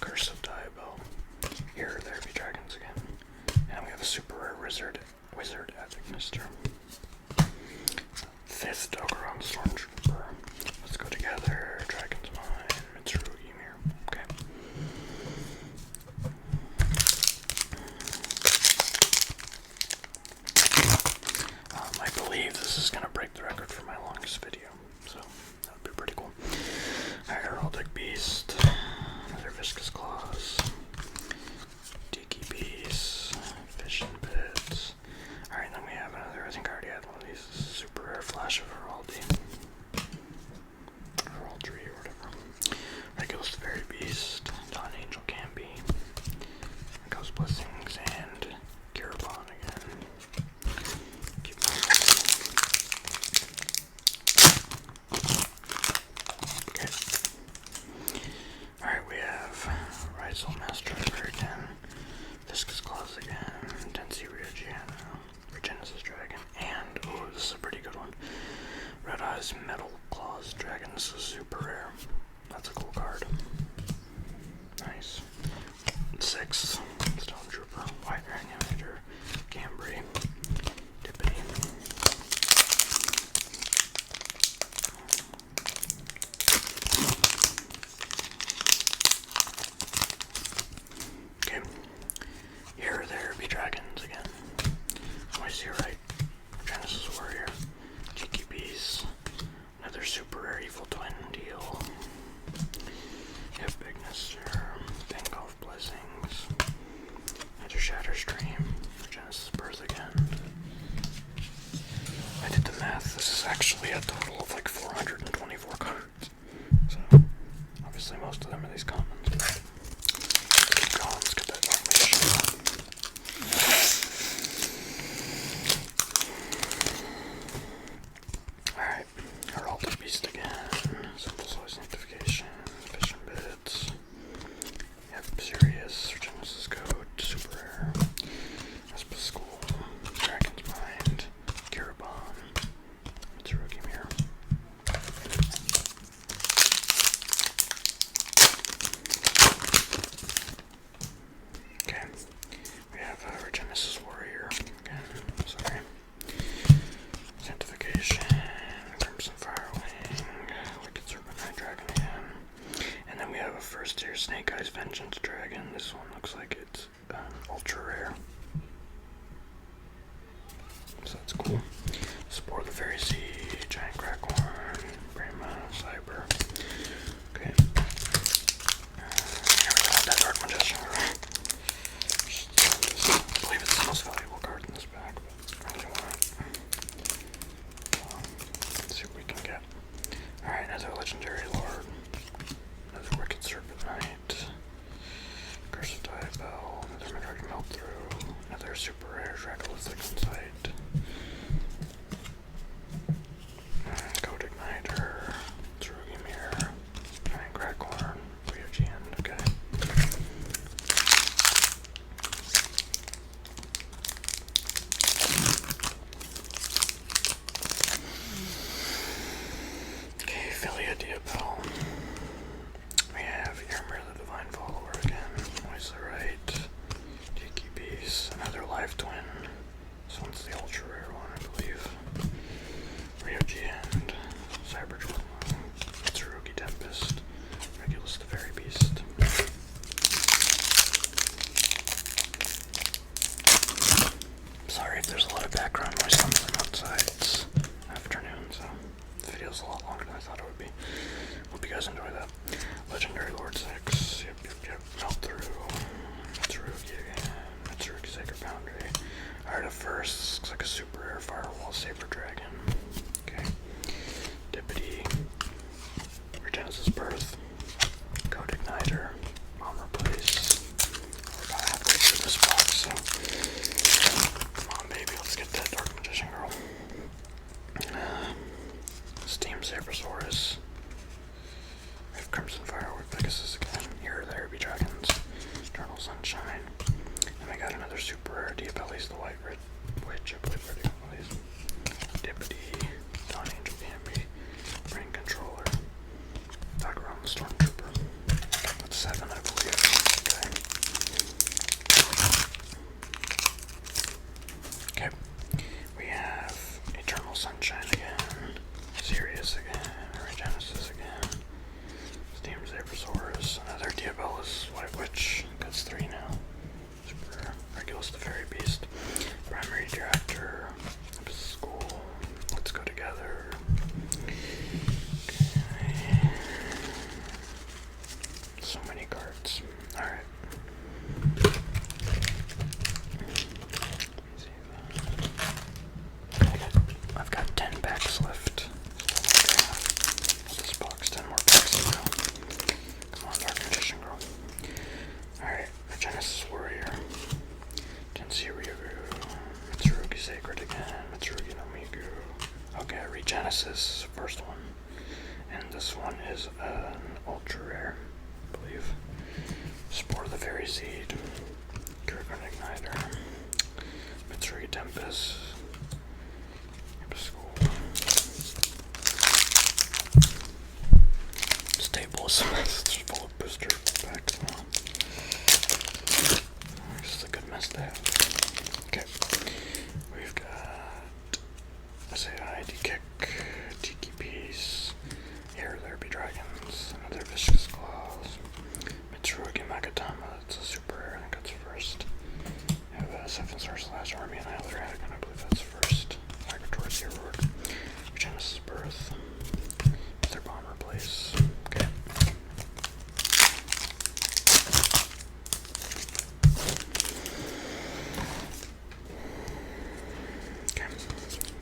Curse of Diabell. Here, there be dragons again. And we have a super rare Wizard Addict. break the record for my longest video, so that would be pretty cool. Alright, Heraldic Beast, another Viscous Claws, Tiki Piece, Fishing Bits. Alright, then we have another, I think I already had one of these, super rare Flash of Heraldry, or whatever. Regulus Fairy Beast, Dawn Angel Canby, Ghost Blessings, and Kiribon again. Keep going. Okay. Alright, we have Rizal Master again, Viscous Claws again, Densi Regenesis Dragon, and, ooh, this is a pretty good one. Red Eyes Metal Claws Dragon. This is super rare. That's a cool card. Nice. 6. Stone Trooper, White Reanimator, Cambry, Dippity. Okay. Here, there be dragons again. Always here, right? Genesis Warrior, Cheeky Beast, another super rare Evil Twin deal. Yep, Big Mister, Bengalf Blessings, another Shatter Stream, Genesis Birth again. I did the math, this is actually a total of like 424 cards. So, obviously most of them are these commons. Keep going, let's get that information. Alright, Heraldic Beast again, Simple Soul Sanctification, Fishing Bits, yep, Sirius, Genesis Code, Super Rare, Espa School, Dragon's Mind, Kiribon, Mitsurugi Mirror. Okay, we have Regenesis Warrior again, sorry. Sanctification, Crimson Firewing, Wicked Serpent Night Dragon again. And then we have a first tier Snake Eyes Vengeance Dragon. This one looks like it's ultra rare. So that's cool. Spore the Fairy Seed, Giant Crackhorn, Brahma, Cyber. Okay. Here we go, that Dark Magician. I believe it's the most valuable card in this pack, but I really want it. Let's see what we can get. Alright, another Legendary Lord, another Wicked Serpent Knight, Curse of Diabell, another Metroid Meltthrough, another super rare Dracolific Insight, Code Igniter, Tsurugi Mirror, Giant Crackhorn, Ryujian, okay. Okay, Philia Diabell. We have Yrmir the Divine Follower again, Moiserite, Tiki Beast, another Life Twin. This one's the ultra rare one, I believe. Ryujian, Cyber Jordan, Tsurugi Tempest, Regulus the Fairy Beast. Sorry if there's a lot of background noise coming from outside. It's afternoon, so the video's a lot longer than I thought it would be. Hope you guys enjoy that. Legendary Lord 6, yep, Meltthrough, Mitsurugi again, Mitsurugi Sacred Boundary. Alright, at first, looks like a super rare Firewall Saber Dragon. Okay. Dippity, Regenesis Birth, Code Igniter, Bomber Place. We're about halfway through this box, so come on, baby, let's get that Dark Magician Girl. Steam Sabersaurus. We have Crimson Firework Pegasus again. Here, there be dragons. Eternal Sunshine. And we got another super rare Diabelli's the White Red Witch. I believe I already got one of these. Dippity, Dawn Angel Canby, Brain Controller, Daggeron the Stormtrooper. That's 7, I believe. Okay. Okay. We have Eternal Sunshine again. Sirius again. Regenesis again. Steam Sabersaurus. Another Diabellus White Witch. That's 3 now. Super rare. Regulus the Fairy Beast. Primary Director. School. Let's Go Together. cards. Alright. I've got 10 packs left. This box, 10 more packs to go. Come on, Dark Magician Girl. Alright, Genesis Warrior. Tensei Ryugu. Mitsurugi Sacred again. Mitsurugi no Migu. Okay, Regenesis, first one. And this one is an ultra rare, I believe. Spore the Fairy Seed. Kirigan Igniter. Mitsurugi Tempest. Staples. It's full of booster packs now. This is a good mess to have. Okay. We've got SAI, D-Kick, Tiki Piece, Here There Be Dragons, another Vicious Claws, Mitsurugi Magatama, it's a super rare, I think that's first. We have a 7-star Slash Army Annihilator Dragon, I believe that's first. Migratory Zero Road, Genesis Birth, Ether Bomber Place. Okay.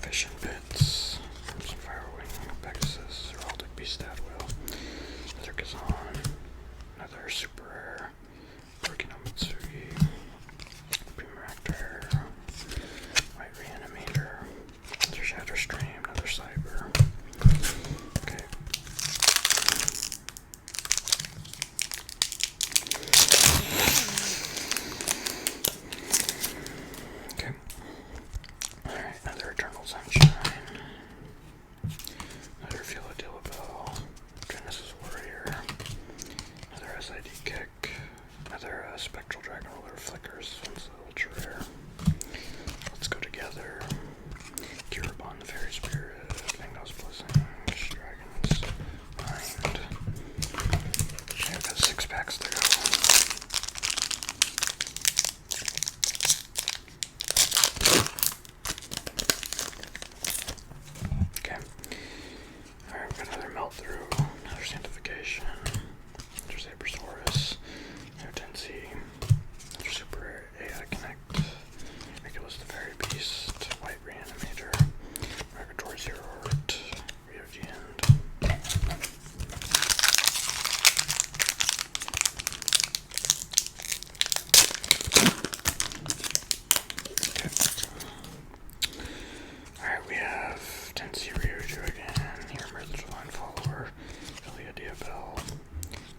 Fish and Bits, some Firewing, Pegasus, Heraldic Beast Adwell, another Kazan, another super rare, Burkina Mitsugi, Premier Actor, White Reanimator, another Shatter Stream, another Cyber. Okay. Okay. Alright, another Eternal Sunshine. Another Philadelphia, Genesis Warrior. Another SID Kick. Another Spectral Dragon Ruler Flickers. This one's ultra rare. Let's Go Together. Kiribon the Fairy Spirit. Fingos Blessing. Dragon's Mind. Okay, I've got 6 packs to go. Okay. Alright, we've got another Melt Through, another Sanctification, another Sabersaurus, another Tensei, another Super Rare AI Connect, Ridiculous the Fairy Beast, White Reanimator, Migratory Zero Art, Ryoji End. Alright, we have Tensei Ryuju again, Here the Divine Follower, Philia Diabell,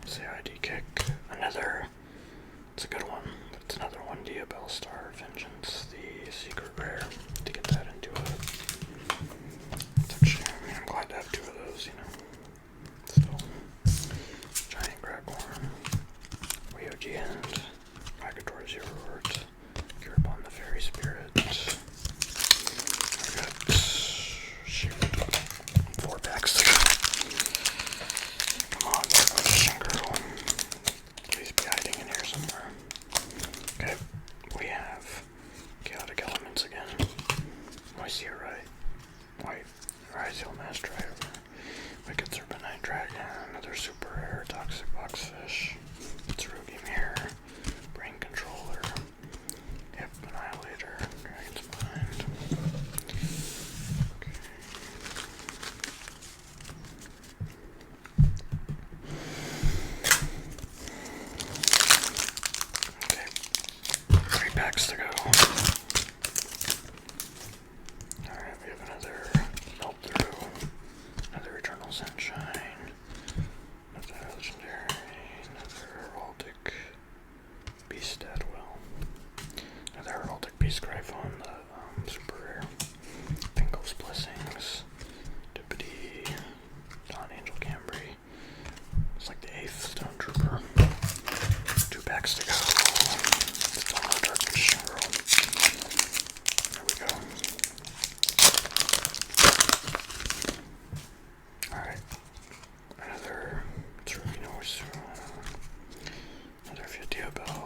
SAID Kick, another, it's a good one, but it's another one, Diabell Star Vengeance, the secret rare, to get that into it. It's actually, I mean, I'm glad to have 2 of those, you know. Still, Giant Graghorn, Ryoji End, Migratory Zero Art, Kiribon the Fairy Spirit. I got, shoot, 4 packs to go. Come on, Dark Magician Girl. Please be hiding in here somewhere. Okay, we have Chaotic Elements again. Moisia White Ryziel Master Driver, Wicked Serpentine Dragon, another super rare Toxic Boxfish, Tsurugi Mirror, Brain Controller, Yep, Annihilator, Dragon's Mind. Okay. 3 packs to go. Alright, we have another Melt Through, another Eternal Sunshine, another Legendary, another Heraldic Beast Adwell, another Heraldic Beast Gryphon, the super rare, Fingal's Blessings, Deputy, Dawn Angel Cambry. It's like the 8th Stone Trooper. 2 packs to go. Still no Dark Magician Girl. There we go. Alright. Another Tsurugi no Usu. Another Diabell.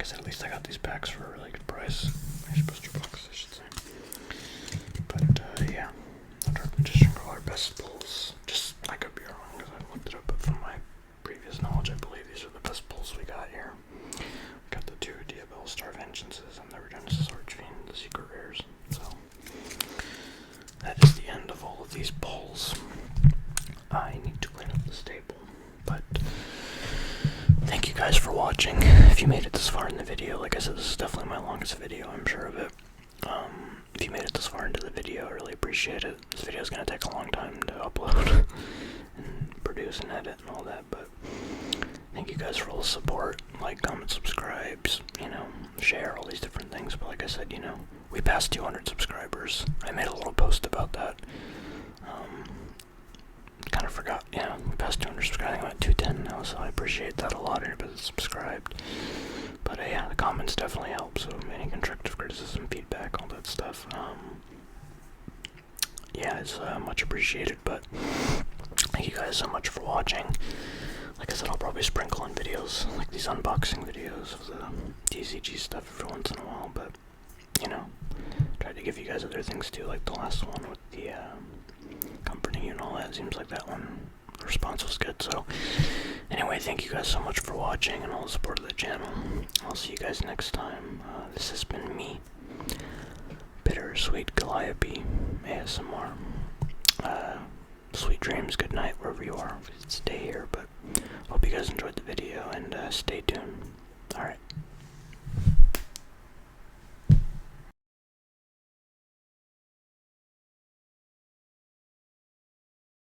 I said, at least I got these packs for a really good price. Nice booster box, I should say. But yeah, the Dark Magician Girl are best pulls. Just, I could be wrong because I looked it up, but from my previous knowledge, I believe these are the best pulls we got here. We got the 2 Diabell Star Vengeances and the Regenesis Archfiend, the secret rares. So that is the end of all of these pulls. I need to clean up the stable, but thank you guys for watching. If you made it this far in the video, like I said, this is definitely my longest video, I'm sure of it. If you made it this far into the video, I really appreciate it. This video is going to take a long time to upload and produce and edit and all that, but thank you guys for all the support. Like, comment, subscribes, you know, share, all these different things. But like I said, you know, we passed 200 subscribers. I made a little post about that. Kind of forgot, yeah, we passed 200 subscribers. I'm at 210 now, so I appreciate that a lot. Everybody that's subscribed. But yeah, the comments definitely help. So any constructive criticism, feedback, all that stuff. Yeah, it's much appreciated. But thank you guys so much for watching. Like I said, I'll probably sprinkle in videos like these unboxing videos of the TCG stuff every once in a while. But you know, try to give you guys other things too, like the last one with the comforting you and all that. Seems like that one, the response was good. So anyway, thank you guys so much for watching and all the support of the channel. I'll see you guys next time. This has been me, Bittersweet Calliope ASMR. Sweet dreams, good night, wherever you are. Stay here, but hope you guys enjoyed the video, and stay tuned.